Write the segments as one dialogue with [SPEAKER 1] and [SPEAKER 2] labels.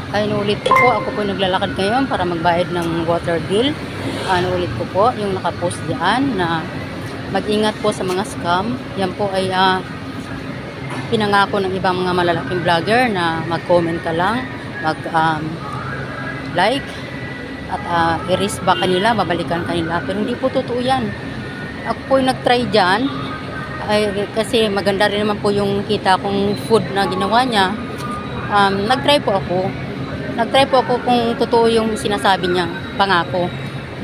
[SPEAKER 1] Ay, inuulit ko po, ako po naglalakad ngayon para magbayad ng water bill. Inuulit ko po yung nakapost diyan na mag-ingat po sa mga scam. Yan po ay pinangako ng ibang mga malalaking vlogger na mag-comment ka lang, like, at i-risk back kanila, babalikan kanila. Pero hindi po totoo yan. Ako po yung nag-try dyan, kasi maganda rin naman po yung kita kong food na ginawa niya. Nag-try po ako. Nag-try po ako kung totoo yung sinasabi niya, pangako.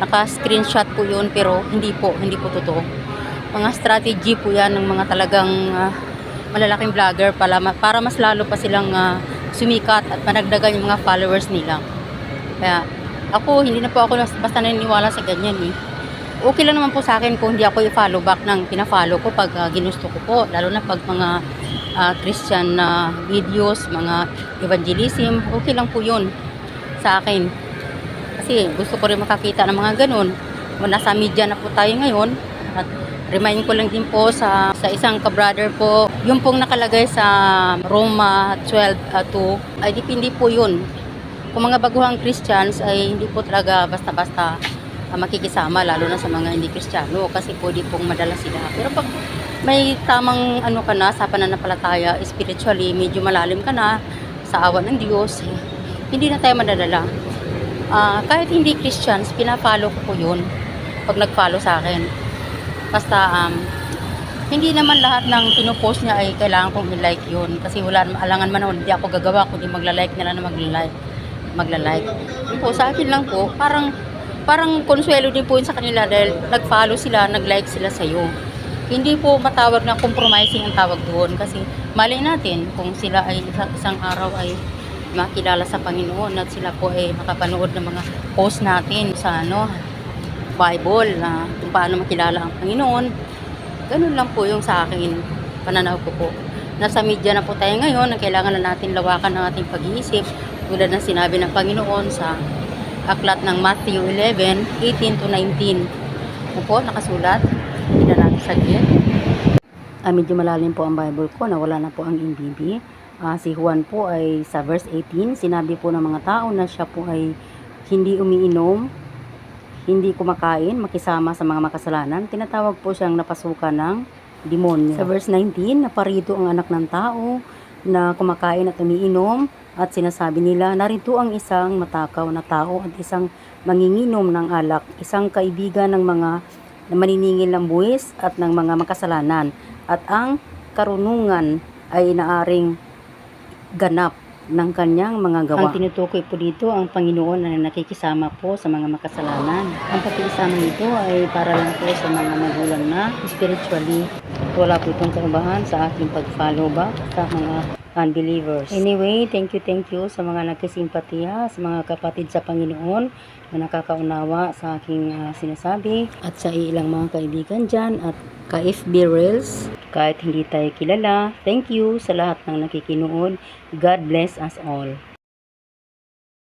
[SPEAKER 1] Naka-screenshot po yun, pero hindi po totoo. Mga strategy po yan ng mga talagang malalaking vlogger para mas lalo pa silang sumikat at managdagan yung mga followers nila. Kaya ako, hindi na po ako basta naniniwala sa ganyan eh. Okay lang naman po sa akin kung hindi ako i-follow back ng pina-follow ko pag ginusto ko po. Lalo na pag mga Christian videos, mga evangelism, okay lang po yun sa akin. Kasi gusto ko rin makakita ng mga ganun. Nasa media na po tayo ngayon. At remind ko lang din po sa isang ka-brother po, yung pong nakalagay sa Roma 12:2, ay dipindi po yun. Kung mga baguhang Christians ay hindi po talaga basta-basta makikisama, lalo na sa mga hindi Kristiyano, kasi pwede pong madala sila. Pero pag may tamang ka na sa pananampalataya, spiritually, medyo malalim ka na sa awa ng Diyos, hindi na tayo madadala. Kahit hindi Christians, pina-follow ko po yun pag nag-follow sa akin. Basta hindi naman lahat ng pinupost niya ay kailangan kong i-like yun, kasi wala alangan man hindi ako gagawa kundi magla-like nila na magla-like. Yun po, sa akin lang po, parang konsuelo din po yun sa kanila dahil nag-follow sila, nag-like sila sa'yo. Hindi po matawag na compromising ang tawag doon, kasi malay natin kung sila ay isang araw ay makilala sa Panginoon at sila po ay makapanood ng mga post natin sa Bible na kung paano makilala ang Panginoon. Ganun lang po yung sa akin, pananaw ko po. Nasa media na po tayo ngayon, na kailangan na natin lawakan ng ating pag-iisip tulad ng sinabi ng Panginoon sa aklat ng Matthew 11:18-19. Po, nakasulat. Tingnan natin saglit. Medyo malalim po ang Bible ko, nawala na po ang NBB. Si Juan po ay sa verse 18, sinabi po ng mga tao na siya po ay hindi umiinom, hindi kumakain, makisama sa mga makasalanan. Tinatawag po siyang napasukan ng demonyo. Sa verse 19, naparito ang anak ng tao na kumakain at umiinom, at sinasabi nila, narito ang isang matakaw na tao at isang manginginom ng alak, isang kaibigan ng mga maniningil ng buwis at ng mga makasalanan, at ang karunungan ay naaring ganap ng kanyang mga gawa. Ang tinutukoy po dito ang Panginoon na nakikisama po sa mga makasalanan. Ang pakikisama nito ay para lang po sa mga magulang na spiritually wala po itong kaibahan sa ating pag-follow back sa mga unbelievers. Anyway, thank you sa mga nagkisimpatiya, sa mga kapatid sa Panginoon na nakakaunawa sa aking sinasabi, at sa ilang mga kaibigan dyan at ka-FB Reels, kahit hindi tayo kilala. Thank you sa lahat ng nakikinood. God bless us all.